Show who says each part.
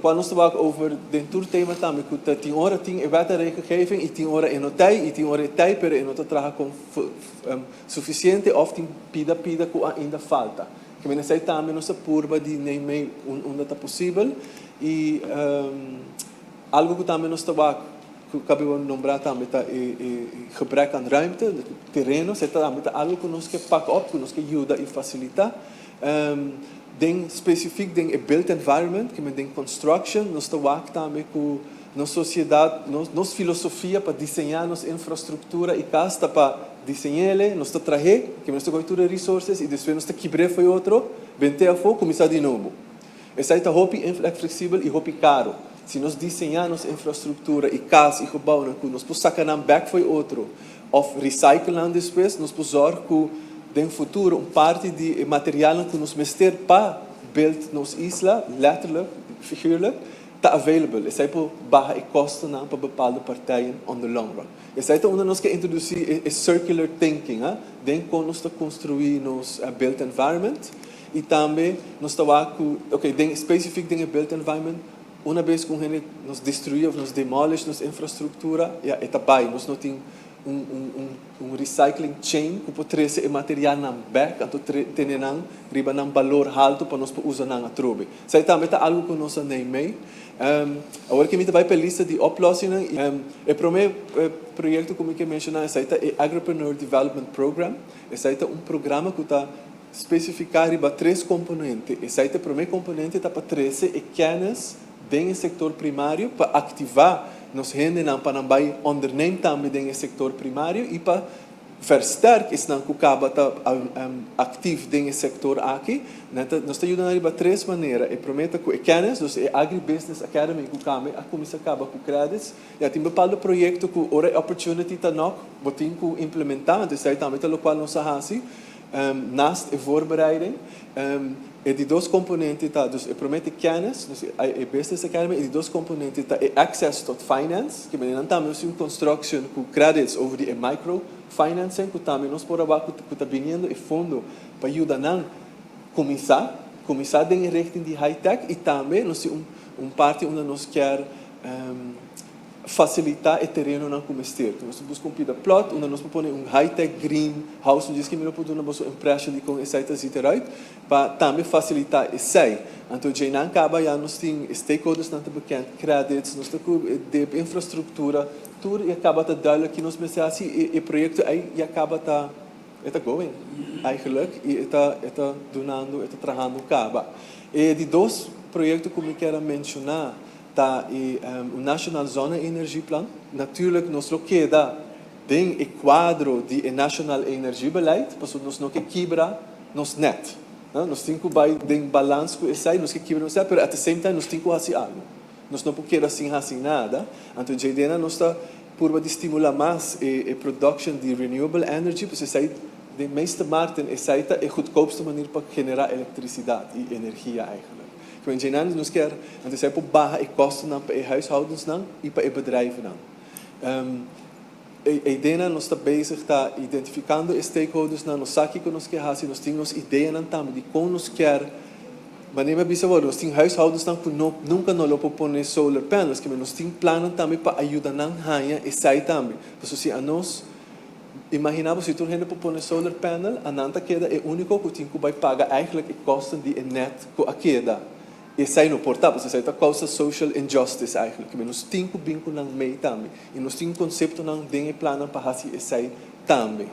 Speaker 1: quando nós trabalhamos over dentro do tema também, que tem hora tem a beta regelgeving, e tem hora e tem hora tem, pero não trabalha com suficiente, ou tem pida que ainda falta. Que me necessita também nossa curva de nem meio onde está possível, e algo que também nós trabalhamos, que acabamos de nombrar também, é gebrek aan ruimte, terreno, é também algo que nós que pack up, que nós que ajuda e facilita. Den specifiek den built environment, que den construction, nós trabalhamos também com nossa sociedade, nossa filosofia para desenhar nossa infraestrutura e casa para desenhar, nós trazer, que nós cultura resources e depois nós quebrar foi outro, vender a fogo, começar de novo. Essa é a hobby flexível e hobby caro. Se nós desenharmos infraestrutura e casa e gebouw, nós podemos sacar back foi outro, ou recyclar depois, nós podemos zorgen que no futuro parte de materiaal que nós mester para build nos isla, letterlijk, figuurlijk, está available. Essa é para baixar custo para bepaalde partijen on the long run. Essa é onde nós queremos introduzir circular thinking, dentro quando nós construir nos built environment e também nós trabalhamos específico dentro built environment. Uma vez que nós destruímos, nós demolishmos nossa infraestrutura, é bem, nós não temos recycling chain que pode trazer o material na back, então ter um valor alto para nós usar na trobe. Isso também é algo que nós não temos. Agora que a gente vai para a lista de oplossingen, o primeiro projeto que eu mencionei é o Agripreneur Development Program. Esse é programa que está especificado para 3 componentes. Esse é o primeiro componente para trazer kennis dentro do setor primário, para ativar nos gente para não vai ondernemen também dentro do setor primário e para versterker is não que acaba ativo dentro do setor aqui. Nós ajudamos para 3 maneiras. Eu prometo que kennis, dus a Agribusiness Academy que a comissão acaba com créditos, e tem bepaalde projeto que ora opportunity está nog, wat tem que implementar, dus aí também o qual nós fazemos naast a voorbereiding. E de 2 componentes tá, dus eu prometo kennis, dus a Business Academy, e de 2 componentes tá access tot finance, que não também uma construção com credits over de microfinancing, que também nós por abaixo que está vindo e fundo para ajudar a começar em richting de high tech e também nós parte onde nós quer facilitar o terreno não comestir. Nós buscamos um plot onde nós podemos high-tech green house, onde que nós podemos uma impressão de com esse aí para também facilitar esse. Então, já não acaba, já nós temos stakeholders não bekend, credits, nós temos de infraestrutura, tudo e acaba de duidelijk que nós pensamos e projeto aí e acaba está going, eigenlijk, e está donando, está trabalhando acaba. E de 2 projetos que eu quero mencionar tá o National Zone Energy Plan. Natuurlijk, nós não queda dentro do quadro de National Energy Beleid, porque nós não quebra nos net. Nós temos que vai em balanço com isso, nós que quebra nos net, mas at the same time nós temos que fazer algo. Nós não podemos assim nada. Então, a ideia nós está por estimular mais a production de renewable energy, porque isso aí de meeste markten is het de goedkoopste manier para generar eletricidade e energia eigenlijk. Want je nos quer, en dus heb op baha e kosten dan para huishoudens dan e para bedrijven dan. A ideia nós está bezig está identificando stakeholders na nós aqui que nós quer fazer, nós temos ideia não também de como nós quer, mas nem bisa agora nós temos huishoudens dan que nunca não lo propõe solar panels, que nós temos planos também para ajudar na hanha e sai também. Então se a nós imaginamos se tu gente propõe solar panel, a nanta queda é único que tem que vai pagar eigenlijk o kosten de net que a queda. E sai no portável, isso é a causa social injustice eigenlijk. Que nós temos vínculo não meio também, e nós temos conceito não tem plano para fazer isso também.